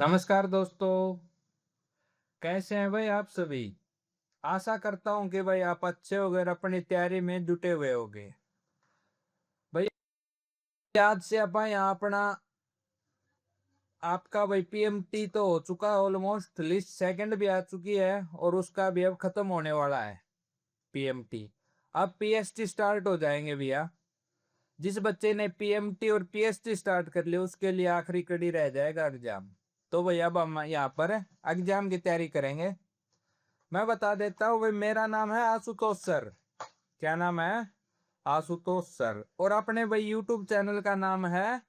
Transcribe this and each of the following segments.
नमस्कार दोस्तों। कैसे हैं भाई आप सभी। आशा करता हूं कि भाई आप अच्छे हो गए और अपनी तैयारी में जुटे हुए होगे। भाई आज से अपन यहाँ अपना आपका भाई पीएमटी तो हो चुका है, ऑलमोस्ट लिस्ट सेकंड भी आ चुकी है और उसका भी अब खत्म होने वाला है पीएमटी। अब पीएसटी स्टार्ट हो जाएंगे भैया। जिस बच्चे ने पीएमटी और पीएसटी स्टार्ट कर लिया उसके लिए आखिरी कड़ी रह जाएगा एग्जाम। तो भाई अब हम यहाँ पर एग्जाम की तैयारी करेंगे। मैं बता देता हूँ भाई, मेरा नाम है आशुतोष सर। क्या नाम है? आशुतोष सर। और अपने भाई यूट्यूब चैनल का नाम है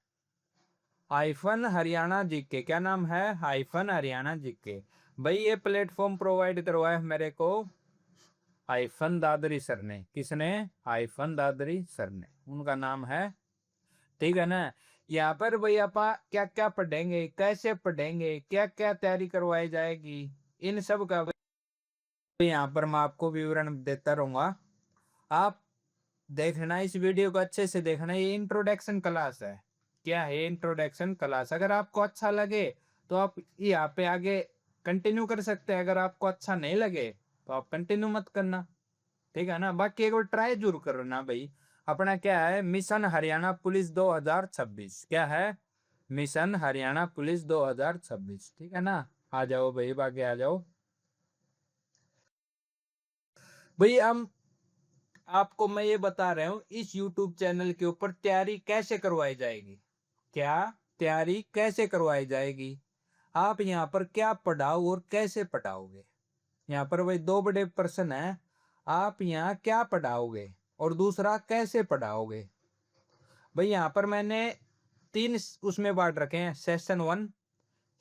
हाइफन हरियाणा जीके। क्या नाम है? Hyphen Haryana GK. भाई ये प्लेटफॉर्म प्रोवाइड करवाया है मेरे को हाइफन दादरी सर ने। किसने? हाइफन दादरी सर ने, उनका नाम है। ठीक है ना। यहाँ पर भाई आप क्या क्या पढ़ेंगे, कैसे पढ़ेंगे, क्या क्या तैयारी करवाई जाएगी, इन सब का यहाँ पर मैं आपको विवरण देता रहूंगा। आप देखना, इस वीडियो को अच्छे से देखना। ये इंट्रोडक्शन क्लास है। क्या है? Introduction class. अगर आपको अच्छा लगे तो आप यहाँ पे आगे कंटिन्यू कर सकते हैं। अगर आपको अच्छा नहीं लगे तो आप कंटिन्यू मत करना। ठीक है ना। बाकी एक बार ट्राई जरूर करो ना भाई। अपना क्या है? Mission Haryana police 2026। क्या है? Mission Haryana police 2026। ठीक है ना। आ जाओ भाई, आगे आ जाओ भाई। हम आपको मैं ये बता रहा हूँ इस YouTube चैनल के ऊपर तैयारी कैसे करवाई जाएगी। क्या तैयारी कैसे करवाई जाएगी? आप यहाँ पर क्या पढ़ाओ और कैसे पढ़ाओगे? यहाँ पर भाई दो बड़े प्रश्न है। आप यहाँ क्या पढ़ाओगे और दूसरा कैसे पढ़ाओगे। भाई यहाँ पर मैंने तीन उसमें बांट रखे हैं, सेशन 1,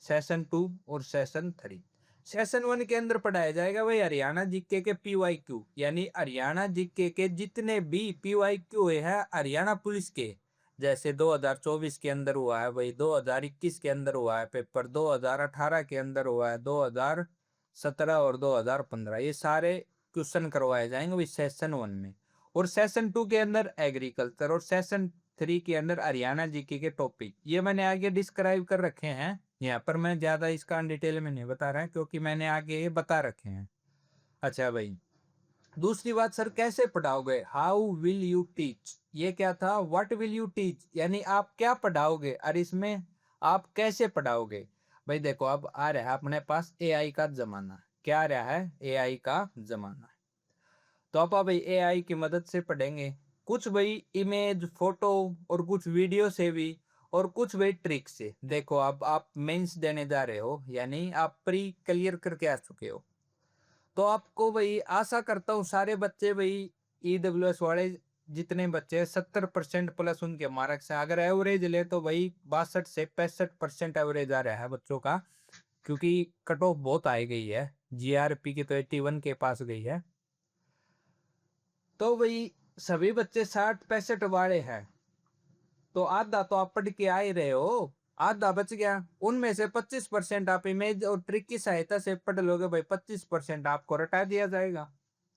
सेशन 2 और सेशन 3। सेशन 1 के अंदर पढ़ाया जाएगा भाई हरियाणा जीके के पीवाईक्यू, यानी हरियाणा जीके के जितने भी पीवाईक्यू है हरियाणा पुलिस के। जैसे 2024 के अंदर हुआ है भाई, 2021 के अंदर हुआ है पेपर, 2018 के अंदर हुआ है, 2017 और 2015, ये सारे क्वेश्चन करवाए जाएंगे भाई सेशन 1 में। और सेशन 2 के अंदर एग्रीकल्चर और सेशन 3 के अंदर हरियाणा जीके के टॉपिक, ये मैंने आगे डिस्क्राइब कर रखे हैं। यहाँ पर मैं ज्यादा इसका डिटेल में नहीं बता रहा क्योंकि मैंने आगे ये बता रखे हैं। अच्छा भाई, दूसरी बात, सर कैसे पढ़ाओगे? How will you teach. ये क्या था? व्हाट विल यू टीच, यानी आप क्या पढ़ाओगे और इसमें आप कैसे पढ़ाओगे। भाई देखो, अब आ रहा है अपने पास एआई का जमाना। क्या आ रहा है? एआई का जमाना। तो आप भाई एआई की मदद से पढ़ेंगे। कुछ भाई इमेज फोटो और कुछ वीडियो से भी, और कुछ भाई ट्रिक से। देखो अब आप मेंस देने जा रहे हो, यानी आप प्री क्लियर करके आ चुके हो। तो आपको भाई आशा करता हूँ सारे बच्चे भाई ईडब्ल्यूएस वाले जितने बच्चे 70% प्लस उनके मार्क्स हैं। अगर एवरेज ले तो भाई 62 से 65% एवरेज आ रहा है बच्चों का, क्योंकि कट ऑफ बहुत आई गई है। जीआरपी की तो 81 के पास गई है। तो भाई सभी बच्चे 60 65 वाले हैं। तो आधा तो आप पढ़ के आ ही रहे हो, आधा बच गया। उनमें से 25% आप इमेज और ट्रिक की सहायता से पढ़ लोगे भाई, 25% आपको रटा दिया जाएगा।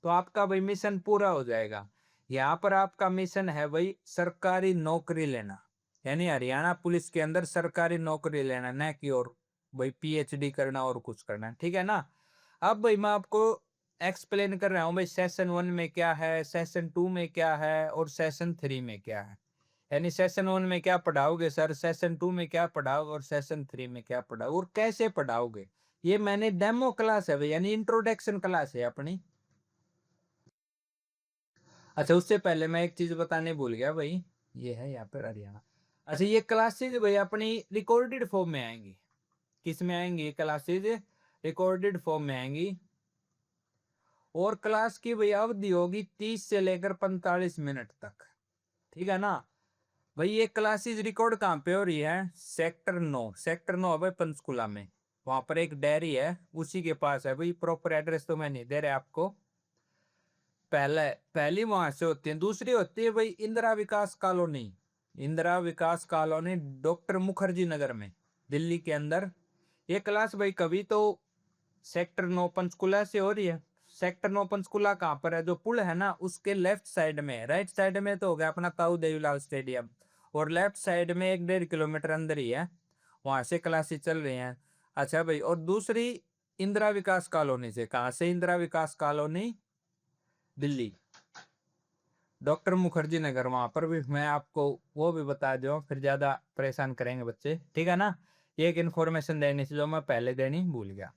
तो आपका भाई मिशन पूरा हो जाएगा। यहाँ पर आपका मिशन है भाई सरकारी नौकरी लेना, यानी हरियाणा पुलिस के अंदर सरकारी नौकरी लेना, न कि और भाई पीएचडी करना और कुछ करना। ठीक है ना। अब भाई मैं आपको एक्सप्लेन कर रहा हूँ भाई सेशन 1 में क्या है, सेशन 2 में क्या है और सेशन 3 में क्या है। यानी सेशन 1 में क्या पढ़ाओगे सर, सेशन 2 में क्या पढ़ाओगे और सेशन 3 में क्या पढ़ाओगे और कैसे पढ़ाओगे। ये मैंने डेमो क्लास है भाई, यानी इंट्रोडक्शन क्लास है अपनी। अच्छा, उससे पहले मैं एक चीज बताने भूल गया भाई। ये है यहाँ पर हरियाणा। अच्छा, ये क्लासेज भाई अपनी रिकॉर्डेड फॉर्म में आएंगी। किस में आएंगी ये क्लासेज? रिकॉर्डेड फॉर्म में आएंगी। और क्लास की भाई अवधि होगी 30 से लेकर 45 मिनट तक। ठीक है ना। भाई ये क्लासेस रिकॉर्ड कहाँ पे हो रही है? सेक्टर 9। सेक्टर 9 है भाई पंचकुला में। वहां पर एक डेयरी है, उसी के पास है भाई। प्रॉपर एड्रेस तो मैं नहीं दे रहा आपको। पहली वहां से होती है। दूसरी होती है भाई इंदिरा विकास कॉलोनी। इंदिरा विकास कॉलोनी डॉक्टर मुखर्जी नगर में, दिल्ली के अंदर। ये क्लास भाई कभी तो सेक्टर 9 पंचकुला से हो रही है। सेक्टर 9 पंचकुला कहाँ पर है? जो पुल है ना उसके लेफ्ट साइड में, राइट साइड में तो हो गया अपना ताऊ देवीलाल स्टेडियम, और लेफ्ट साइड में 1 1.5 किलोमीटर अंदर ही है। वहां से क्लासेस चल रही हैं। अच्छा भाई, और दूसरी इंदिरा विकास कॉलोनी से। कहाँ से? इंदिरा विकास कॉलोनी, दिल्ली, डॉक्टर मुखर्जी नगर। वहां पर भी मैं आपको वो भी बता दूं, फिर ज्यादा परेशान करेंगे बच्चे, ठीक है ना। ये एक इन्फॉर्मेशन देनी थी जो मैं पहले देनी भूल गया।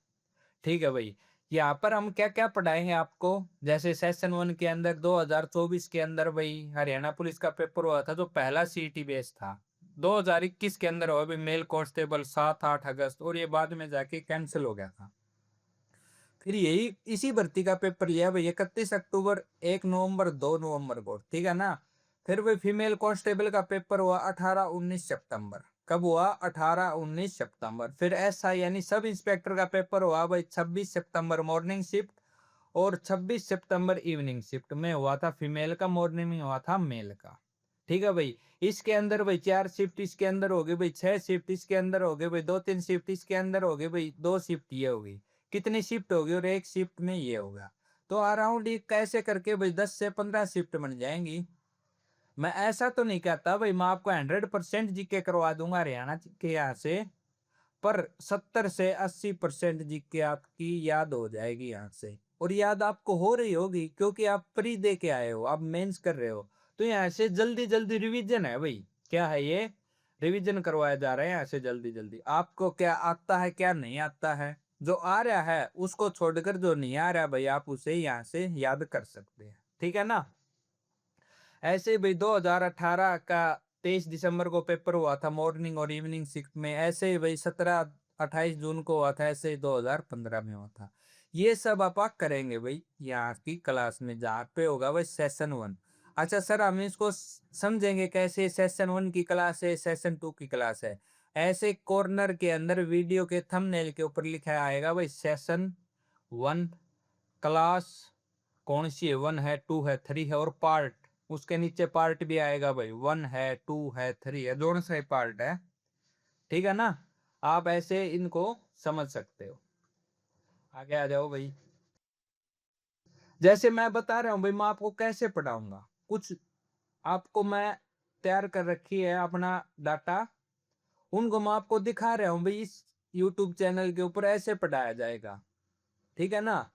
ठीक है भाई, यहाँ पर हम क्या क्या पढ़ाएंगे आपको। जैसे सेशन 1 के अंदर 2024 के अंदर भाई हरियाणा पुलिस का पेपर हुआ था, जो पहला सीईटी बेस था। 2021 के अंदर हुआ भाई मेल कांस्टेबल 7-8 अगस्त, और ये बाद में जाके कैंसिल हो गया था। फिर यही इसी भर्ती का पेपर लिया भाई 31 अक्टूबर, 1 नवंबर, 2 नवंबर को, ठीक है ना। फिर भाई फीमेल कांस्टेबल का पेपर हुआ 18-19 सितंबर। कब हुआ? 18-19 सितंबर। फिर एसआई यानी सब इंस्पेक्टर का पेपर हुआ भाई 26 सितंबर मॉर्निंग शिफ्ट, और 26 सितंबर इवनिंग शिफ्ट में हुआ था फीमेल का, मॉर्निंग में हुआ था मेल का। ठीक है भाई। इसके अंदर भाई 4 शिफ्ट, इसके अंदर हो गई भाई 6 शिफ्ट, इसके अंदर हो गए भाई 2-3 शिफ्ट, इसके अंदर हो गए भाई 2 शिफ्ट, ये होगी कितनी शिफ्ट होगी, और एक शिफ्ट में ये होगा। तो अराउंड ये कैसे करके भाई 10 से 15 शिफ्ट बन जाएंगी। मैं ऐसा तो नहीं कहता भाई मैं आपको 100% जीके करवा दूंगा हरियाणा के यहाँ से, पर 70 से 80% जीके आपकी याद हो जाएगी यहाँ से। और याद आपको हो रही होगी क्योंकि आप प्री दे के आए हो, आप मेंस कर रहे हो। तो यहाँ से जल्दी जल्दी रिवीजन है भाई। क्या है ये? रिवीजन करवाया जा रहा है यहाँ से जल्दी जल्दी। आपको क्या आता है क्या नहीं आता है, जो आ रहा है उसको छोड़कर जो नहीं आ रहा भाई आप उसे यहाँ से याद कर सकते हैं, ठीक है ना। ऐसे ही भाई 2018 का 23 दिसंबर को पेपर हुआ था मॉर्निंग और इवनिंग शिफ्ट में। ऐसे ही भाई 17-28 जून को हुआ था। ऐसे ही 2015 में हुआ था। ये सब आप करेंगे भाई यहाँ की क्लास में, जहाँ पे होगा भाई सेशन 1। अच्छा सर, हम इसको समझेंगे कैसे? सेशन 1 की क्लास है, सेशन 2 की क्लास है। ऐसे कॉर्नर के अंदर वीडियो के थंबनेल के ऊपर लिखा आएगा भाई सेशन 1 क्लास, कौन सी है, 1 है, 2 है, 3 है, और पार्ट। उसके नीचे पार्ट भी आएगा भाई, 1 है, 2 है, 3 है, दोनों से पार्ट है, ठीक है ना। आप ऐसे इनको समझ सकते हो। आगे आ जाओ भाई। जैसे मैं बता रहा हूँ भाई मैं आपको कैसे पढ़ाऊंगा, कुछ आपको मैं तैयार कर रखी है अपना डाटा, उनको मैं आपको दिखा रहा हूँ भाई इस यूट्यूब चैनल के ऊपर ऐसे पढ़ाया जाएगा, ठीक है ना।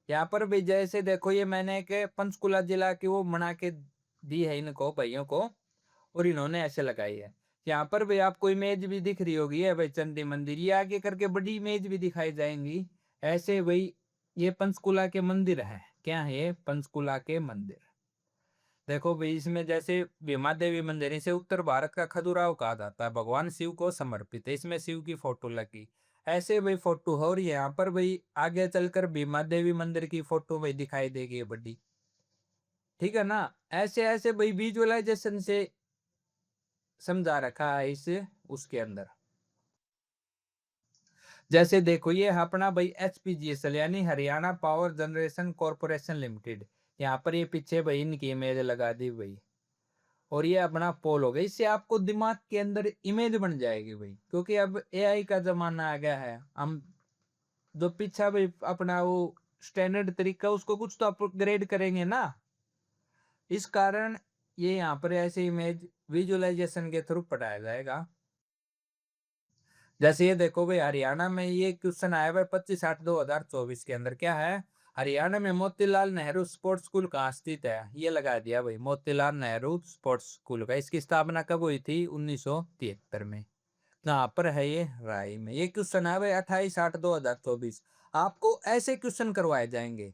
यहाँ पर भी जैसे देखो, ये मैंने एक पंचकुला जिला की वो बना के दी है इनको भाइयों को, और इन्होंने ऐसे लगाई है। यहाँ पर भी आपको इमेज भी दिख रही होगी है भाई चंडी मंदिर, ये आगे करके बड़ी इमेज भी दिखाई जाएंगी। ऐसे भाई ये पंचकुला के मंदिर है। क्या है ये? पंचकुला के मंदिर। देखो भाई इसमें जैसे भीमा देवी मंदिर, इसे उत्तर भारत का खजुराहो कहा जाता है, भगवान शिव को समर्पित है। इसमें शिव की फोटो लगी। ऐसे भाई फोटो है, और यहाँ पर भाई आगे चलकर भीमा देवी मंदिर की फोटो भाई दिखाई देगी ये बड़ी, ठीक है ना। ऐसे ऐसे भाई विजुअलाइजेशन से समझा रखा है इस उसके अंदर। जैसे देखो ये है अपना भाई HPGSL यानी Haryana power generation corporation limited. यहाँ पर ये पीछे भाई इनकी इमेज लगा दी भाई, और ये अपना पोल हो गया। इससे आपको दिमाग के अंदर इमेज बन जाएगी भाई, क्योंकि अब AI का जमाना आ गया है। हम जो पीछा भाई अपना वो स्टैंडर्ड तरीका उसको कुछ तो अपग्रेड करेंगे ना, इस कारण ये यहाँ पर ऐसे इमेज विजुअलाइजेशन के थ्रू पढ़ाया जाएगा। जैसे ये देखो भाई हरियाणा में ये क्वेश्चन आया भाई 25/8/2024 के अंदर। क्या है? हरियाणा में मोतीलाल नेहरू स्पोर्ट्स स्कूल कहाँ स्थित है? ये लगा दिया भाई मोतीलाल नेहरू स्पोर्ट्स स्कूल का। इसकी स्थापना कब हुई थी? 1973 में। कहाँ पर है ये? राय में। ये क्वेश्चन है भाई 28/8/2024। आपको ऐसे क्वेश्चन करवाए जाएंगे,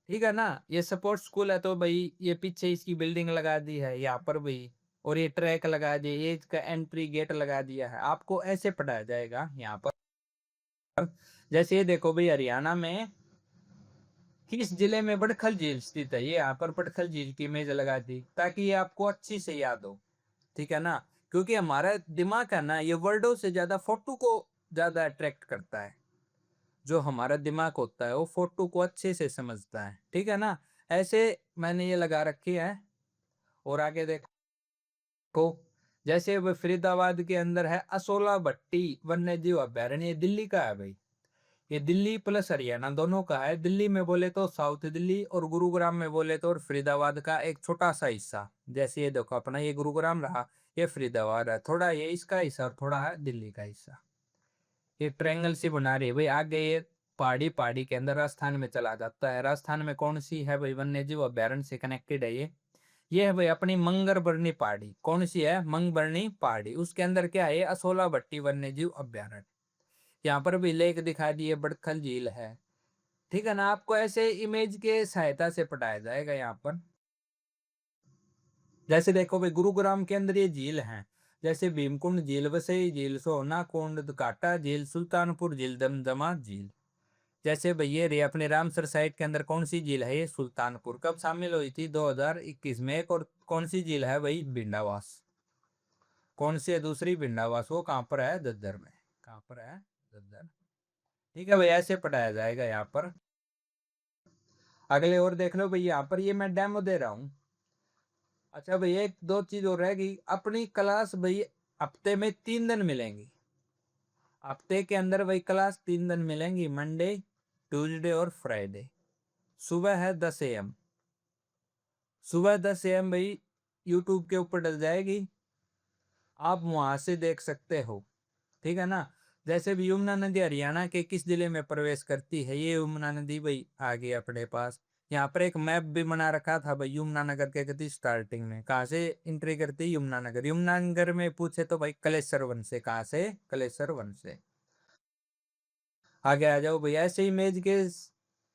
ठीक है ना। ये स्पोर्ट्स स्कूल है तो भाई ये पीछे इसकी बिल्डिंग लगा दी है यहाँ पर भाई, और ये ट्रैक लगा दिया, ये इसका एंट्री गेट लगा दिया है। आपको ऐसे पढ़ाया जाएगा यहाँ पर। जैसे ये देखो भाई हरियाणा में किस जिले में बड़खल झील स्थित है? ये यहाँ पर बड़खल झील की इमेज लगा दी ताकि ये आपको अच्छी से याद हो, ठीक है ना। क्योंकि हमारा दिमाग है ना, ये वर्डों से ज्यादा फोटो को ज्यादा अट्रैक्ट करता है। जो हमारा दिमाग होता है वो फोटो को अच्छे से समझता है, ठीक है ना। ऐसे मैंने ये लगा रखी है। और आगे देखो, जैसे वो फरीदाबाद के अंदर है असोला भट्टी वन्य जीव अभ्यारण्य, ये दिल्ली का है भाई। ये दिल्ली प्लस हरियाणा दोनों का है। दिल्ली में बोले तो साउथ दिल्ली, और गुरुग्राम में बोले तो और फरीदाबाद का एक छोटा सा हिस्सा। जैसे ये देखो अपना ये गुरुग्राम रहा, ये फरीदाबाद है, थोड़ा ये इसका हिस्सा और थोड़ा है दिल्ली का हिस्सा। ये ट्रायंगल सी बना रही है भाई। आगे ये पहाड़ी, पहाड़ी के अंदर राजस्थान में चला जाता है। राजस्थान में कौन सी है भाई वन्य जीव अभ्यारण्य से कनेक्टेड है ये है भाई अपनी मंगरबरनी पहाड़ी। कौन सी है? मंगबरनी पहाड़ी। उसके अंदर क्या है? असोला भट्टी वन्य जीव अभ्यारण्य। यहाँ पर भी लेक दिखा दी है, बड़खल झील है। ठीक है ना। आपको ऐसे इमेज के सहायता से पढ़ाया जाएगा यहाँ पर। जैसे देखो भाई गुरुग्राम के अंदर ये झील है, जैसे भीमकुंड झील, वसई झील, सोना कुंड, काटा झील, सुल्तानपुर झील, दमदमा झील। जैसे भैया रे अपने रामसर साइट के अंदर कौन सी झील है? ये सुल्तानपुर। कब शामिल हुई थी? 2021 में। एक और कौन सी झील है भाई? भिंडावास। कौन सी है दूसरी? भिंडावास। वो कहाँ पर है? दद्दर में। कहाँ पर है? दद्दर। ठीक है भाई, ऐसे पढ़ाया जाएगा यहाँ पर। अगले और देख लो भाई, यहाँ पर ये मैं डेमो दे रहा हूँ। अच्छा भाई, एक दो चीज और रहेगी। अपनी क्लास भाई हफ्ते में 3 दिन मिलेंगी। हफ्ते के अंदर भाई क्लास 3 दिन मिलेंगी, मंडे, ट्यूसडे और फ्राइडे। सुबह है 10 AM। सुबह 10 AM भाई यूट्यूब के ऊपर डल जाएगी, आप वहां से देख सकते हो। ठीक है ना। जैसे भी यमुना नदी हरियाणा के किस जिले में प्रवेश करती है? ये यमुना नदी भाई आ गई अपने पास। यहाँ पर एक मैप भी बना रखा था भाई, यमुना नगर के गति स्टार्टिंग में कहाँ से एंट्री करती है? यमुना नगर। यमुना नगर में पूछे तो भाई कलेश्वर वन से। कहाँ से? कलेश्वर वन से। आगे आ जाओ भैया। ऐसे इमेज के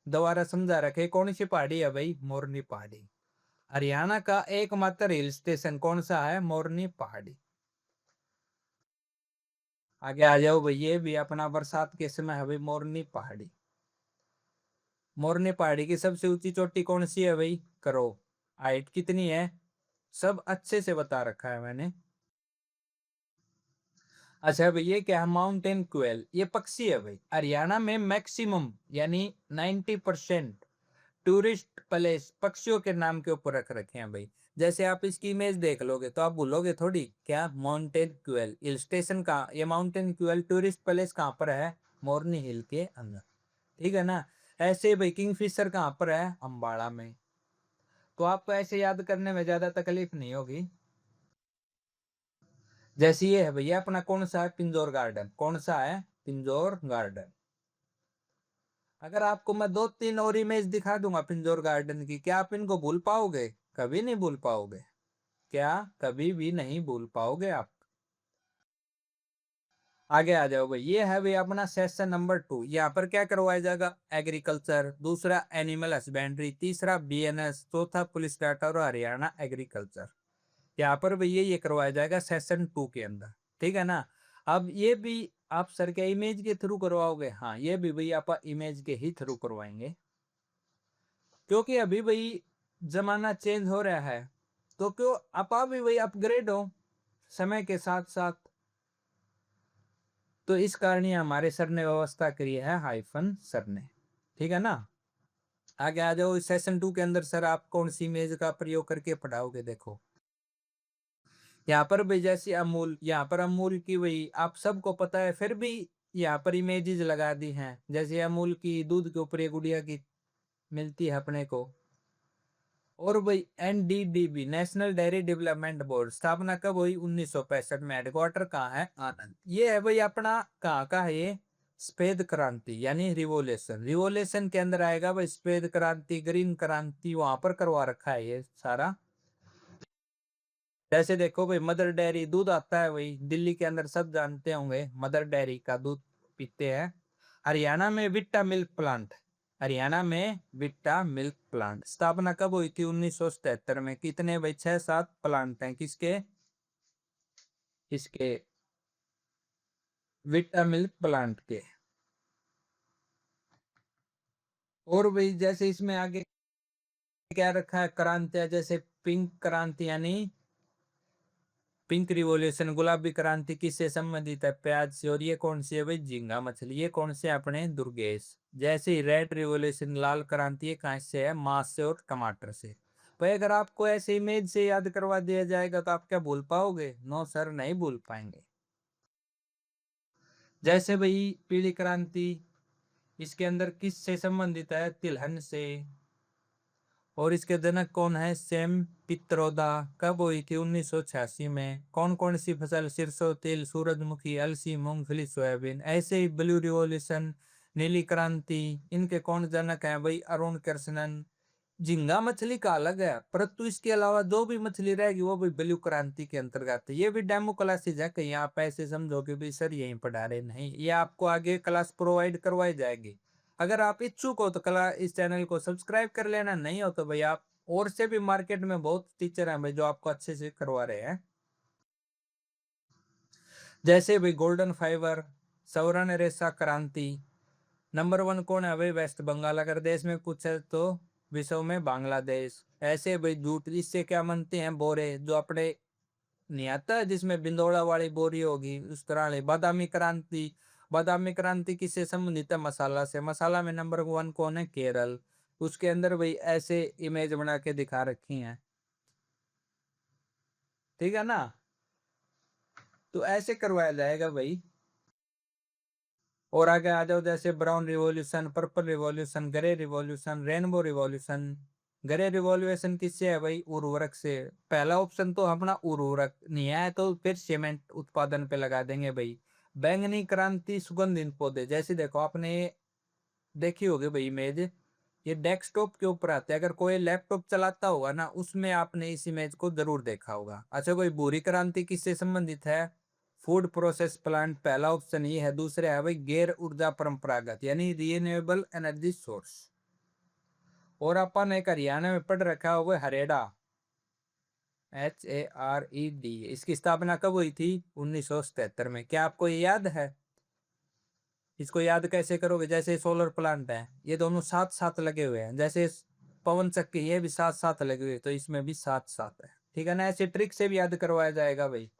दोबारा समझा रखे। कौन सी पहाड़ी है भाई? मोरनी पहाड़ी। हरियाणा का एकमात्र हिल स्टेशन कौन सा है? मोरनी पहाड़ी। आगे आ जाओ भाई, ये भी अपना बरसात के समय है भाई, मोरनी पहाड़ी। मोरनी पहाड़ी की सबसे ऊंची चोटी कौन सी है भाई? करो। हाइट कितनी है? सब अच्छे से बता रखा है मैंने। अच्छा भाई, ये क्या है? Mountain quail. ये पक्षी है भाई। हरियाणा में मैक्सिमम यानी 90% टूरिस्ट प्लेस पक्षियों के नाम के ऊपर रख रखे हैं भाई। जैसे आप इसकी इमेज देख लोगे तो आप भूलोगे थोड़ी। क्या? माउंटेन क्वेल हिल स्टेशन का। ये माउंटेन क्वेल टूरिस्ट प्लेस कहाँ पर है? मोरनी हिल के अंदर। ठीक है ना। ऐसे भाई किंगफिशर कहाँ पर है? अम्बाड़ा में। तो आपको ऐसे याद करने में ज्यादा तकलीफ नहीं होगी। जैसे ये है भैया अपना कौन सा है? पिंजौर गार्डन। कौन सा है? पिंजौर गार्डन। अगर आपको मैं 2-3 और इमेज दिखा दूंगा पिंजौर गार्डन की, क्या आप इनको भूल पाओगे? कभी नहीं भूल पाओगे। क्या? कभी भी नहीं भूल पाओगे आप। आगे आ जाओ भाई। ये है भाई अपना सेशन नंबर 2। यहाँ पर क्या करवाया जाएगा? एग्रीकल्चर, दूसरा एनिमल हस्बेंड्री, तीसरा बीएनएस, चौथा पुलिस डाटा और हरियाणा एग्रीकल्चर। यहाँ पर भैया ये करवाया जाएगा सेशन 2 के अंदर। ठीक है ना। अब ये भी आप सर के इमेज के थ्रू करवाओगे? हाँ, ये भी भैया आप इमेज के ही थ्रू करवाएंगे, क्योंकि अभी भाई जमाना चेंज हो रहा है। तो क्यों आप भी भाई अपग्रेड हो समय के साथ साथ। तो इस कारण ही हमारे सर ने व्यवस्था करी है, हाइफन सर ने। ठीक है ना। आगे आ जाओ। सेशन 2 के अंदर सर आप कौन सी इमेज का प्रयोग करके पढ़ाओगे? देखो यहाँ पर भी जैसे अमूल, यहाँ पर अमूल की वही आप सबको पता है, फिर भी यहाँ पर इमेजेस लगा दी हैं। जैसे अमूल की दूध के ऊपर ये गुड़िया की मिलती है अपने को। और भाई NDDB national dairy development board स्थापना कब हुई? 1965 में। हेडक्वार्टर कहाँ है? आनंद। ये है भाई अपना कहाँ का है ये? सफेद क्रांति यानी रिवोल्यूशन। रिवोल्यूशन के अंदर आएगा भाई सफेद क्रांति, ग्रीन क्रांति, वहां पर करवा रखा है ये सारा। जैसे देखो भाई मदर डेयरी दूध आता है वही दिल्ली के अंदर, सब जानते होंगे मदर डेयरी का दूध पीते हैं। हरियाणा में विट्टा मिल्क प्लांट। हरियाणा में विट्टा मिल्क प्लांट स्थापना कब हुई थी? 1977 में। कितने भाई? 6-7 प्लांट हैं किसके? इसके विट्टा मिल्क प्लांट के। और भाई जैसे इसमें आगे क्या रखा है? क्रांतियां, जैसे पिंक क्रांति यानी पिंक रिवोल्यूशन। गुलाबी क्रांति किससे संबंधित है? प्याज से। और ये कौन सी है भाई? झींगा मछली। ये कौन से? अपने दुर्गेश। जैसे ही रेड रिवोल्यूशन लाल क्रांति, ये कहाँ से है? मांस से और टमाटर से। भाई अगर आपको ऐसे इमेज से याद करवा दिया जाएगा तो आप क्या भूल पाओगे? नो सर, नहीं भूल पाएंगे। जैसे भाई पीली क्रांति, इसके अंदर किस से संबंधित है? तिलहन से। और इसके जनक कौन है? सेम पित्रोदा। कब हुई थी? 1986 में। कौन कौन सी फसल? सरसों तेल, सूरजमुखी, अलसी, मूंगफली, सोयाबीन। ऐसे ही ब्लू रिवॉल्यूशन, नीली क्रांति, इनके कौन जनक है भाई? अरुण कृष्णन। झींगा मछली का अलग है, परंतु इसके अलावा जो भी मछली रहेगी वो भी ब्लू क्रांति के अंतर्गत है। ये भी डेमो क्लासेज है, कहीं आप ऐसे समझो कि भाई सर यहीं पढ़ा रहे, नहीं, ये आपको आगे क्लास प्रोवाइड करवाई जाएगी। अगर आप इच्छुक हो तो कला इस चैनल को सब्सक्राइब कर लेना, नहीं हो तो भाई आप और से भी मार्केट में बहुत टीचर हैं भाई जो आपको अच्छे से करवा रहे हैं। जैसे भाई गोल्डन फाइबर, सौरन रेसा क्रांति। नंबर 1 कौन है भाई? वेस्ट बंगाल। अगर देश में पूछे तो विश्व में बांग्लादेश। ऐसे भाई जूट, इससे क्या बनते हैं? बोरे, जो अपने नहीं आता है जिसमें बिंदोड़ा वाली बोरी होगी, उस तरह ले। बादामी क्रांति। बादामी क्रांति किससे संबंधित है? मसाला से। मसाला में नंबर 1 कौन है? केरल। उसके अंदर भाई ऐसे इमेज बना के दिखा रखी हैं, ठीक है ना? तो ऐसे करवाया जाएगा भाई। और आगे आ जाओ, जैसे brown revolution, purple revolution, grey revolution, rainbow revolution. Grey revolution किससे है भाई? उर्वरक से। पहला ऑप्शन तो अपना उर्वरक नहीं है, तो फिर सीमेंट उत्पादन पे लगा देंगे भाई। बैंगनी क्रांति, सुगंधित पौधे। जैसे देखो आपने देखी होगी भाई इमेज, ये डेस्कटॉप के ऊपर आते हैं। अगर कोई लैपटॉप चलाता होगा ना, उसमें आपने इस इमेज को जरूर देखा होगा। अच्छा, कोई भूरी क्रांति किससे संबंधित है? Food process plant. पहला ऑप्शन ये है। दूसरा है भाई गैर ऊर्जा परंपरागत, यानी रिन्यूएबल एनर्जी सोर्स। और अपन एक हरियाणा में पढ़ रखा है वो हरेडा, HARED। इसकी स्थापना कब हुई थी? 1977 में। क्या आपको ये याद है? इसको याद कैसे करोगे? जैसे सोलर प्लांट है, ये दोनों साथ साथ लगे हुए हैं। जैसे पवन चक्की, ये भी साथ साथ लगे हुए, तो इसमें भी साथ साथ है, ठीक है ना? ऐसे ट्रिक से भी याद करवाया जाएगा भाई।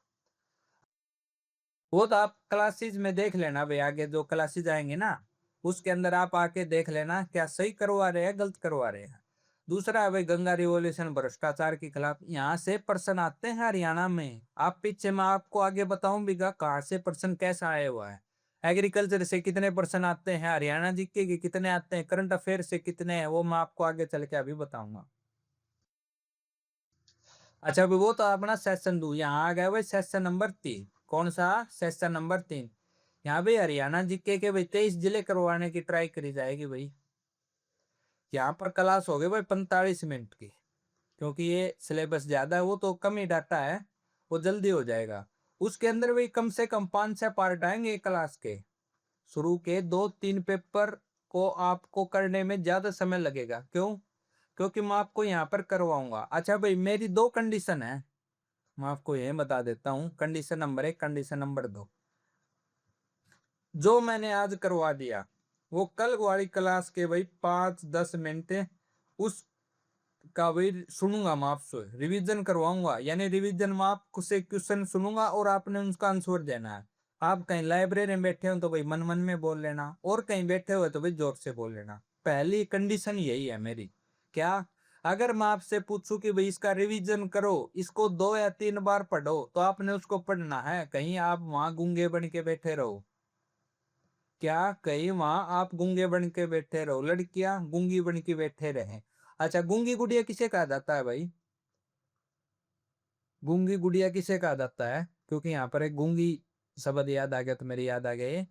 वो तो आप क्लासेज में देख लेना भाई, आगे जो क्लासेज आएंगे ना उसके अंदर आप आके देख लेना क्या सही करवा रहे हैं, गलत करवा रहे हैं। दूसरा है भाई गंगा रिवॉल्यूशन, भ्रष्टाचार के खिलाफ। यहाँ से पर्सन आते हैं हरियाणा में। आप पीछे मैं आपको आगे बताऊं भी कहाँ से पर्सन कैसा आया हुआ है। एग्रीकल्चर से कितने पर्सन आते हैं, हरियाणा जीके के कितने आते हैं, करंट अफेयर से कितने हैं, वो मैं आपको आगे चल के अभी बताऊंगा। अच्छा अभी वो तो अपना सेशन 2, यहाँ आ गया भाई सेशन नंबर 3। कौन सा? Session number 3। यहाँ भाई हरियाणा जीके के भाई 23 जिले करवाने की ट्राई करी जाएगी भाई। यहाँ पर क्लास हो गई भाई 45 मिनट की, क्योंकि ये सिलेबस ज्यादा है, वो तो कम ही डाटा है, वो जल्दी हो जाएगा। उसके अंदर भी कम से कम 5-6 पार्ट आएंगे क्लास के। शुरू के 2-3 पेपर को आपको करने में ज्यादा समय लगेगा। क्यों? क्योंकि मैं आपको यहाँ पर करवाऊंगा। अच्छा भाई, मेरी 2 कंडीशन है, मैं आपको यह बता देता हूँ। Condition number 1, condition number 2। जो मैंने आज करवा दिया वो कल वाली क्लास के भाई 5-10 मिनट उस का भी सुनूंगा, मैं आपसे रिवीजन करवाऊंगा। यानी रिवीजन में आपसे क्वेश्चन सुनूंगा और आपने उसका आंसर देना है। आप कहीं लाइब्रेरी में बैठे हो तो भाई मन मन में बोल लेना, और कहीं बैठे हुए तो भाई जोर से बोल लेना। पहली कंडीशन यही है मेरी। क्या? अगर मैं आपसे पूछूं कि भाई इसका रिवीजन करो, इसको 2 या 3 बार पढ़ो, तो आपने उसको पढ़ना है। कहीं आप वहां गूंगे बन के बैठे रहो। क्या? कहीं वहां आप गूंगे बन के बैठे रहो, लड़कियां गूंगी बन के बैठे रहे। अच्छा, गूंगी गुड़िया किसे कहा जाता है भाई? गूंगी गुड़िया किसे कहा जाता है? क्योंकि यहाँ पर एक गूंगी शब्द याद आ गया तो मेरी याद आ गई।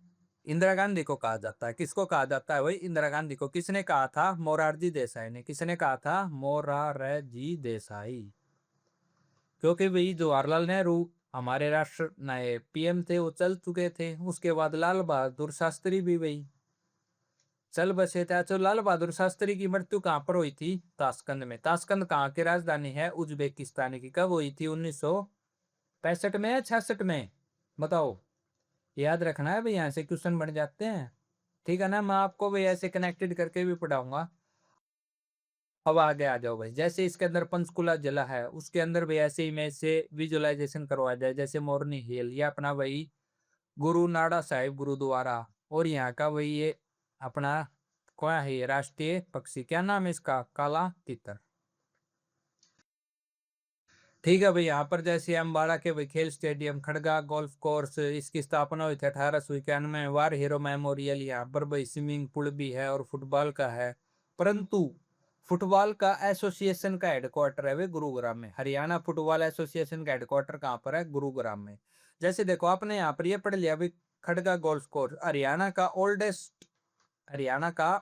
इंदिरा गांधी को कहा जाता है। किसको कहा जाता है भाई? इंदिरा गांधी को। किसने कहा था? मोरारजी देसाई ने। किसने कहा था? मोरारजी देसाई। क्योंकि भाई जवाहरलाल नेहरू हमारे राष्ट्र नए PM थे, वो चल चुके थे। उसके बाद लाल बहादुर शास्त्री भी भाई चल बसे थे। तो लाल बहादुर शास्त्री की मृत्यु कहाँ पर हुई थी? ताशकंद में। ताशकंद कहाँ की राजधानी है? उज्बेकिस्तान की। कब हुई थी? 1965 में या 66 में? बताओ, याद रखना है भाई, यहाँ से क्वेश्चन बन जाते हैं, ठीक है ना? मैं आपको भाई ऐसे कनेक्टेड करके भी पढ़ाऊंगा। अब आगे आ जाओ भाई, जैसे इसके अंदर पंचकुला जिला है, उसके अंदर भी ऐसे ही में से विजुअलाइजेशन करवा जाए। जैसे मोरनी हिल, या अपना वही गुरु नाड़ा साहिब गुरुद्वारा। और यहाँ का वही ये अपना क्या है, ये राष्ट्रीय पक्षी क्या नाम है इसका? काला तीतर। ठीक है भाई, यहाँ पर जैसे अम्बाड़ा के भाई खेल स्टेडियम, खड़गा गोल्फ कोर्स, इसकी स्थापना हुई थी 1891 में। वार हीरो मेमोरियल, यहाँ पर भाई स्विमिंग पूल भी है और फुटबॉल का है। परंतु फुटबॉल का एसोसिएशन का हेडक्वार्टर है वे गुरुग्राम में। हरियाणा फुटबॉल एसोसिएशन का हेडक्वार्टर कहाँ पर है? गुरुग्राम में। जैसे देखो आपने यहाँ पर ये पढ़ लिया भाई, खड़गा गोल्फ कोर्स हरियाणा का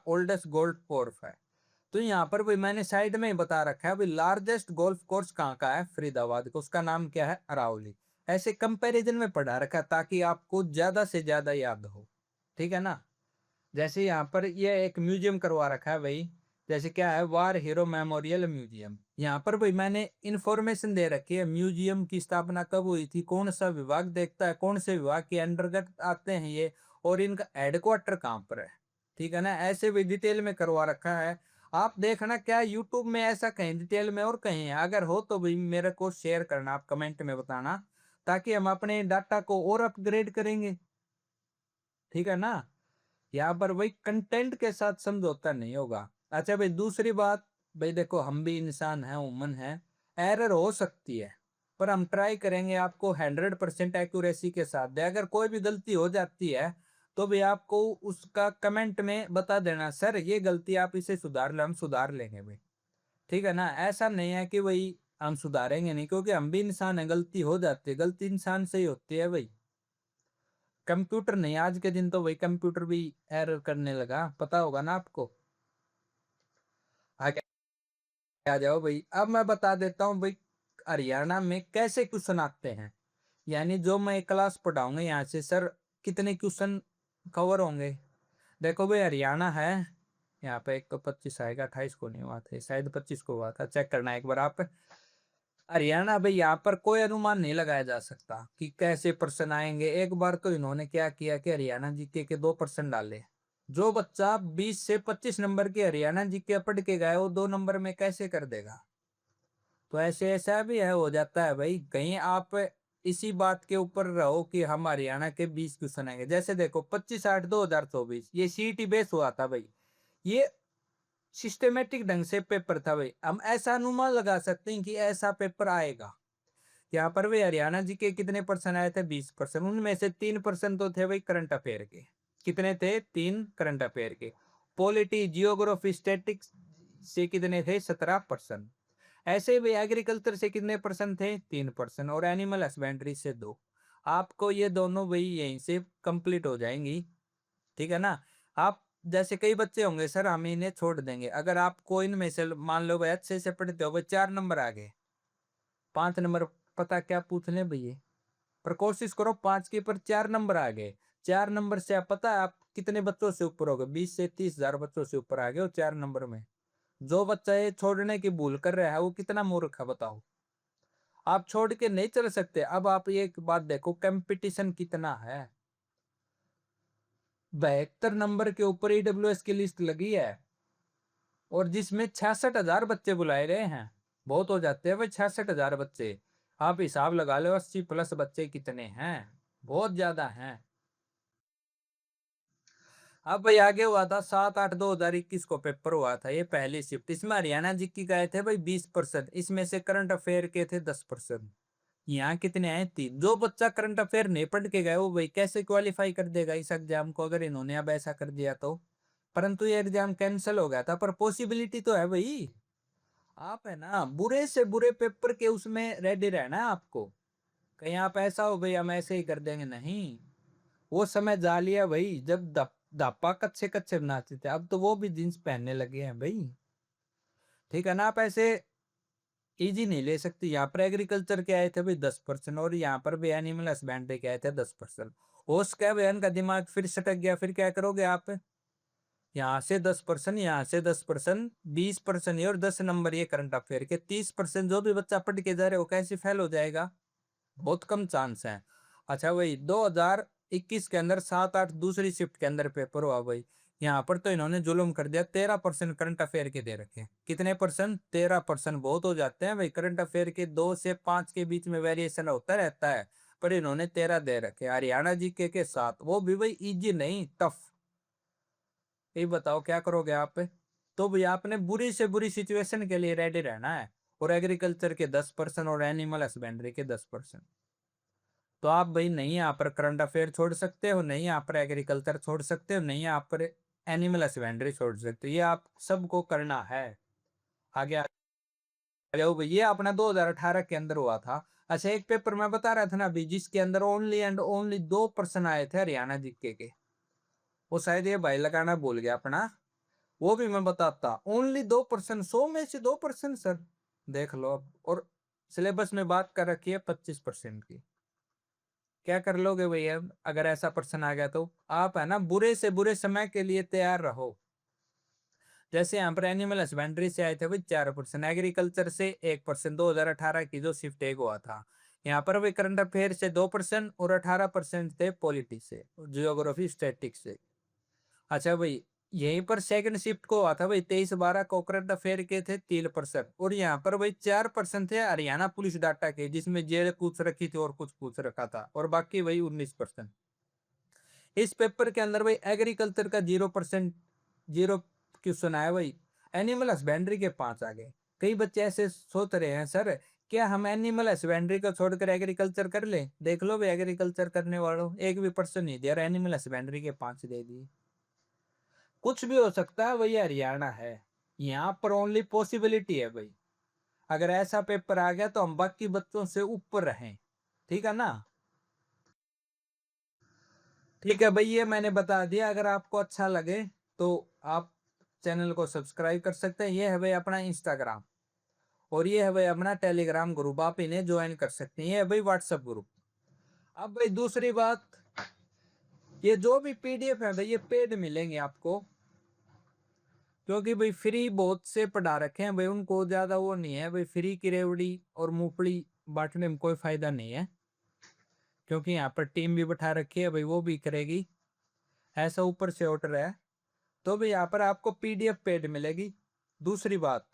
ओल्डेस्ट गोल्फ कोर्स है। तो यहाँ पर भी मैंने साइड में ही बता रखा है, अभी लार्जेस्ट गोल्फ कोर्स कहाँ का है? फरीदाबाद का। उसका नाम क्या है? अरावली। ऐसे कंपैरिजन में पढ़ा रखा है ताकि आपको ज्यादा से ज्यादा याद हो, ठीक है ना। जैसे यहाँ पर ये एक म्यूजियम करवा रखा है भाई, जैसे क्या है, वार हीरो मेमोरियल म्यूजियम। यहाँ पर भाई मैंने इंफॉर्मेशन दे रखी है, म्यूजियम की स्थापना कब हुई थी, कौन सा विभाग देखता है, कौन से विभाग के अंतर्गत आते हैं ये, और इनका हेडक्वार्टर कहाँ पर है, ठीक है ना। ऐसे भी डिटेल में करवा रखा है। आप देखना क्या यूट्यूब में ऐसा कहीं डिटेल में और कहीं है, अगर हो तो भाई मेरे को शेयर करना, आप कमेंट में बताना, ताकि हम अपने डाटा को और अपग्रेड करेंगे, ठीक है ना। यहाँ पर वही कंटेंट के साथ समझौता नहीं होगा। अच्छा भाई दूसरी बात, भाई देखो हम भी इंसान हैं, ह्यूमन हैं, एरर हो सकती है, पर हम ट्राई करेंगे आपको 100% एक्यूरेसी के साथ दे। अगर कोई भी गलती हो जाती है तो भी आपको उसका कमेंट में बता देना, सर ये गलती आप इसे सुधार ले, हम सुधार लेंगे भाई, ठीक है ना। ऐसा नहीं है कि भाई हम सुधारेंगे नहीं, क्योंकि हम भी इंसान है, गलती हो जाती है, गलती इंसान से ही होती है भाई। कंप्यूटर नहीं, आज के दिन तो भाई कंप्यूटर भी एरर करने लगा, पता होगा ना आपको। आगे आ जाओ भाई, अब मैं बता देता हूँ भाई हरियाणा में कैसे क्वेश्चन आते हैं, यानी जो मैं क्लास पढ़ाऊंगा यहाँ से सर कितने क्वेश्चन कवर होंगे। देखो भाई हरियाणा है, यहाँ पे एक तो 25 आएगा, 28 को नहीं हुआ था शायद, 25 को हुआ था, चेक करना एक बार आप। हरियाणा भाई यहाँ पर कोई अनुमान नहीं लगाया जा सकता कि कैसे प्रश्न आएंगे। एक बार तो इन्होंने क्या किया कि हरियाणा जीके के 2 प्रश्न डाले। जो बच्चा 20 से 25 नंबर के हरियाणा जीके पढ़ के गया वो 2 नंबर में कैसे कर देगा? तो ऐसे ऐसा भी है, हो जाता है भाई। कहीं आप इसी बात के ऊपर रहो कि हम हरियाणा के 20 क्वेश्चन आएंगे। जैसे देखो 25/8/2024 ये सीईटी बेस हुआ था भाई, ये सिस्टमेटिक ढंग से पेपर था भाई। हम ऐसा अनुमान लगा सकते हैं कि ऐसा पेपर आएगा। यहाँ पर भी हरियाणा जी के कितने परसेंट आए थे? 20%। उनमें से 3% तो थे भाई करंट अफेयर के। कितने थे? 3 करंट अफेयर के। पॉलिटी जियोग्राफी स्टैटिक्स से कितने थे? 17%। ऐसे भी एग्रीकल्चर से कितने परसेंट थे? 3%। और एनिमल हस्बेंड्री से 2। आपको ये दोनों भाई यहीं से कंप्लीट हो जाएंगी, ठीक है ना। आप जैसे कई बच्चे होंगे सर हम इन्हें छोड़ देंगे, अगर आपको इनमें से मान लो भाई अच्छे से पढ़ते हो भाई 4 नंबर आ गए, 5 नंबर पता क्या पूछ ले भैया, पर कोशिश करो 5 के पर 4 नंबर आ गए। 4 नंबर से आप पता है आप कितने बच्चों से ऊपर हो गए? 20 से 30 हजार बच्चों से ऊपर आ गए हो 4 नंबर में। जो बच्चा ये छोड़ने की भूल कर रहा है वो कितना मूर्ख है बताओ। आप छोड़ के नहीं चल सकते। अब आप एक बात देखो कंपटीशन कितना है, 72 नंबर के ऊपर ईडब्ल्यूएस की लिस्ट लगी है, और जिसमें 66 हजार बच्चे बुलाए गए हैं। बहुत हो जाते हैं भाई 66 हजार बच्चे। आप हिसाब लगा लो 80+ बच्चे कितने हैं, बहुत ज्यादा हैं। अब भाई आगे हुआ था 7/8/2021 को पेपर हुआ था, ये पहली शिफ्ट। इसमें हरियाणा जी की गए थे भाई 20%, इसमें से करंट अफेयर के थे 10%। यहाँ कितने आए? 3। जो बच्चा करंट अफेयर नहीं पढ़ के गए वो भाई कैसे क्वालिफाई कर देगा इस एग्जाम को, अगर इन्होंने अब ऐसा कर दिया तो। परंतु ये एग्जाम कैंसिल हो गया था, पर पॉसिबिलिटी तो है भाई। आप है ना बुरे से बुरे पेपर के उसमें रेडी रहना है आपको। कहीं आप ऐसा हो भाई हम ऐसे ही कर देंगे, नहीं। वो समय जा लिया भाई जब धापा कच्चे कच्चे बनाते थे, अब तो वो भी जींस पहनने लगे हैं भाई, ठीक है ना। आप ऐसे इजी नहीं ले सकते। यहाँ पर एग्रीकल्चर के आए थे भाई 10%, और यहाँ पर भी एनिमल हस्बेंड्री के आए थे 10%। होश क्या बहन का दिमाग फिर सटक गया, फिर क्या करोगे आप? यहाँ से 10%, यहाँ से 10%, 20% ये, और 10 नंबर ये करंट अफेयर के। 30% जो भी बच्चा पढ़ के जा रहे हो कैसे फेल हो जाएगा? बहुत कम चांस है। अच्छा भाई 2021 के अंदर 7/8 दूसरी शिफ्ट के अंदर पेपर हुआ भाई। यहाँ पर तो इन्होंने जुल्म कर दिया, 13% करंट अफेयर के दे रखे। कितने परसेंट? 13%। बहुत हो जाते हैं भाई, करंट अफेयर के 2 से 5 के बीच में वेरिएशन होता रहता है, पर इन्होंने 13 दे रखे। हरियाणा जीके के 7, वो भी भाई इजी नहीं, टफ। ये बताओ क्या करोगे आप? तो भाई आपने बुरी से बुरी सिचुएशन के लिए रेडी रहना है। और एग्रीकल्चर के 10% और एनिमल हस्बेंड्री के 10%। तो आप भाई नहीं यहाँ पर करंट अफेयर छोड़ सकते हो, नहीं यहाँ पर एग्रीकल्चर छोड़ सकते हो, नहीं यहाँ पर एनिमल हस्बेंड्री छोड़ सकते हो, ये आप सबको करना है। आगे आ जाओ भाई, ये अपना 2018 के अंदर हुआ था। अच्छा, एक पेपर मैं बता रहा था ना अभी, जिसके अंदर ओनली एंड ओनली 2% आए थे हरियाणा जीके के, वो शायद ये भाई लगाना भूल गया अपना, वो भी मैं बताता। ओनली 2%, 100 में से 2% सर, देख लो अब। और सिलेबस में बात कर रखी है 25% की। क्या कर लोगे भैया अगर ऐसा पर्सन आ गया तो? आप है ना बुरे से बुरे समय के लिए तैयार रहो। जैसे यहाँ पर एनिमल हस्बेंड्री से आए थे भाई 4%, एग्रीकल्चर से 1%, 2018 की जो शिफ्ट एक हुआ था। यहाँ पर भी करंट अफेयर से 2% और 18% थे पॉलिटिक्स से, जियोग्राफी स्टैटिक्स से। अच्छा भाई, यहीं पर सेकंड शिफ्ट को हुआ था भाई 23/12 को, करंट अफेयर के थे 3%, और यहाँ पर भाई 4% थे हरियाणा पुलिस डाटा के, जिसमें जेल पूछ रखी थी और कुछ पूछ रखा था, और बाकी वही 19%। इस पेपर के अंदर भाई एग्रीकल्चर का 0%, 0 क्वेश्चन आया भाई। एनिमल हस्बेंड्री के 5 आ गए। कई बच्चे ऐसे सोच रहे हैं सर, क्या हम एनिमल हस्बेंड्री को छोड़कर एग्रीकल्चर कर ले? देख लो भाई, एग्रीकल्चर करने वालों एक भी पर्सन नहीं दिया, एनिमल हस्बेंड्री के 5 दे दिए। कुछ भी हो सकता है, वही हरियाणा है, यहाँ पर ओनली पॉसिबिलिटी है भाई। अगर ऐसा पेपर आ गया तो हम बाकी बच्चों से ऊपर रहें, ठीक है ना? ठीक है भाई, ये मैंने बता दिया। अगर आपको अच्छा लगे तो आप चैनल को सब्सक्राइब कर सकते हैं। ये है भाई अपना इंस्टाग्राम, और ये है भाई अपना टेलीग्राम ग्रुप, आप इन्हें ज्वाइन कर सकते हैं। ये है भाई व्हाट्सएप ग्रुप। अब भाई दूसरी बात, ये जो भी पीडीएफ है भाई, ये पेड मिलेंगे आपको, क्योंकि भाई फ्री बहुत से पढ़ा रखे हैं भाई, उनको ज्यादा वो नहीं है भाई, फ्री की रेवड़ी और मूंगफली बांटने में कोई फायदा नहीं है, क्योंकि यहाँ पर टीम भी बैठा रखी है भाई, वो भी करेगी, ऐसा ऊपर से ऑर्डर है। तो भी यहाँ पर आपको पीडीएफ पेड मिलेगी। दूसरी बात,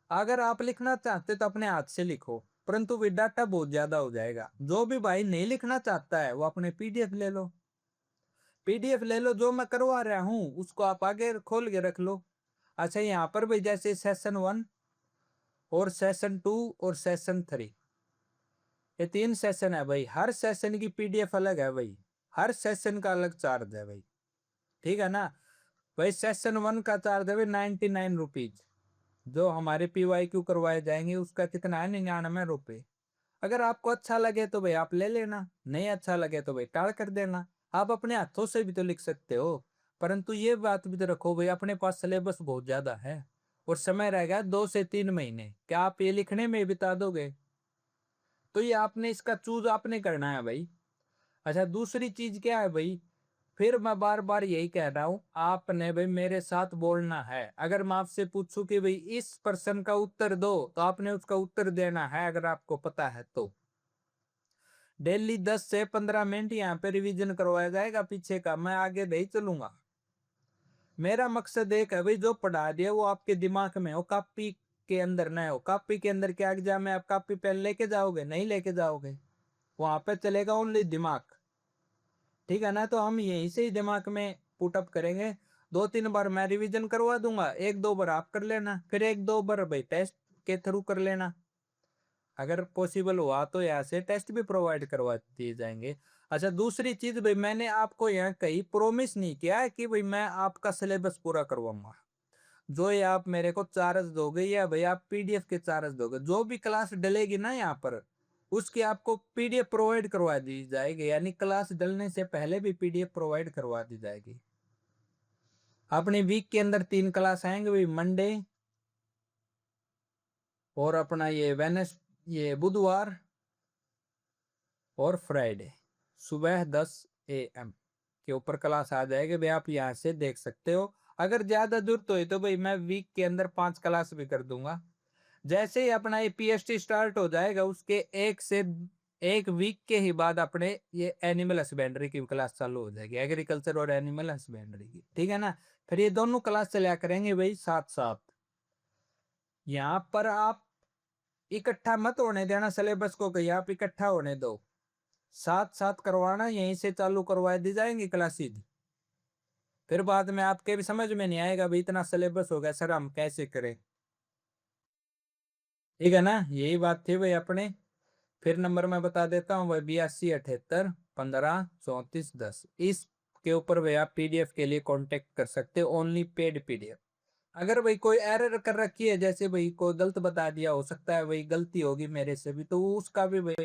अगर आप लिखना चाहते तो अपने हाथ से लिखो, परंतु भी डाटा बहुत ज्यादा हो जाएगा। जो भी भाई नहीं लिखना चाहता है वो अपने पीडीएफ ले लो, पीडीएफ ले लो, जो मैं करवा रहा हूँ उसको आप आगे खोल के रख लो। अच्छा, यहाँ पर भी जैसे सेशन 1 और सेशन 2 और सेशन 3, ये 3 सेशन है भाई, हर सेशन की पीडीएफ अलग है भाई, हर सेशन का अलग चार्ज है भाई, ठीक है ना? भाई सेशन 1 का चार्ज है भाई 99 रुपीज, जो हमारे पीवाईक्यू करवाए जाएंगे उसका कितना है, 99 रुपये। अगर आपको अच्छा लगे तो भाई आप ले लेना, नहीं अच्छा लगे तो भाई टाल कर देना। आप अपने हाथों से भी तो लिख सकते हो, परंतु ये बात भी तो रखो भाई, अपने पास सिलेबस बहुत ज्यादा है और समय रहेगा 2 से 3 महीने, क्या आप ये लिखने में बिता दोगे? तो ये आपने इसका चूज आपने करना है भाई। अच्छा, दूसरी चीज क्या है भाई, फिर मैं बार बार यही कह रहा हूं, आपने भाई मेरे साथ बोलना है। अगर मैं आपसे पूछूं कि भाई इस प्रश्न का उत्तर दो, तो आपने उसका उत्तर देना है, अगर आपको पता है तो। डेली 10 से 15 मिनट यहाँ पे रिवीजन करवाया जाएगा पीछे का, मैं आगे नहीं चलूंगा। मेरा मकसद एक है भाई, जो पढ़ा दिया वो आपके दिमाग में हो, कॉपी के अंदर ना हो। कॉपी के अंदर क्या एग्जाम है, आप कॉपी पेन लेके जाओगे? नहीं लेके जाओगे, वहां पे चलेगा ओनली दिमाग, ठीक है ना? तो हम यहीं से ही दिमाग में पुटअप करेंगे। 2-3 बार मैं रिवीजन करवा दूंगा, 1-2 बार आप कर लेना, फिर 1-2 बार भाई टेस्ट के थ्रू कर लेना। अगर पॉसिबल हुआ तो यहाँ से टेस्ट भी प्रोवाइड करवा दिए जाएंगे। अच्छा, दूसरी चीज भाई, मैंने आपको यहाँ कहीं प्रोमिस नहीं किया है कि भाई मैं आपका सिलेबस पूरा करवाऊंगा। जो ये आप मेरे को चार्ज दोगे या भाई आप पीडीएफ के चार्ज दोगे, जो भी क्लास डलेगी ना यहाँ पर, उसकी आपको पीडीएफ प्रोवाइड करवा दी जाएगी, यानी क्लास डलने से पहले भी पीडीएफ प्रोवाइड करवा दी जाएगी। अपनी वीक के अंदर 3 क्लास आएंगे भाई, मंडे और अपना ये वेनस, ये बुधवार और फ्राइडे, सुबह 10 AM के ऊपर क्लास आ जाएगी भाई, आप यहाँ से देख सकते हो। अगर ज्यादा जरूरत हो तो भाई मैं वीक के अंदर 5 क्लास भी कर दूंगा। जैसे ही अपना ये पीएचडी स्टार्ट हो जाएगा, उसके 1 वीक के ही बाद अपने ये एनिमल हस्बेंड्री की क्लास चालू हो जाएगी, एग्रीकल्चर और एनिमल हस्बेंड्री की, ठीक है ना? फिर ये दोनों क्लास चला करेंगे भाई साथ साथ। यहाँ पर आप इकट्ठा मत होने देना सिलेबस को, कहीं आप इकट्ठा होने दो, साथ साथ करवाना, यहीं से चालू करवा दी जाएंगी क्लासेज। फिर बाद में आपके भी समझ में नहीं आएगा भाई, इतना सिलेबस हो गया सर हम कैसे करें, ठीक है ना? यही बात थी भाई अपने। फिर नंबर मैं बता देता हूँ भाई, 82 78 15 34 10, इसके ऊपर भाई आप पीडीएफ के लिए कांटेक्ट कर सकते हो, ओनली पेड पीडीएफ। अगर भाई कोई एरर कर रखी है, जैसे भाई कोई गलत बता दिया, हो सकता है भाई गलती होगी मेरे से भी, तो उसका भी भाई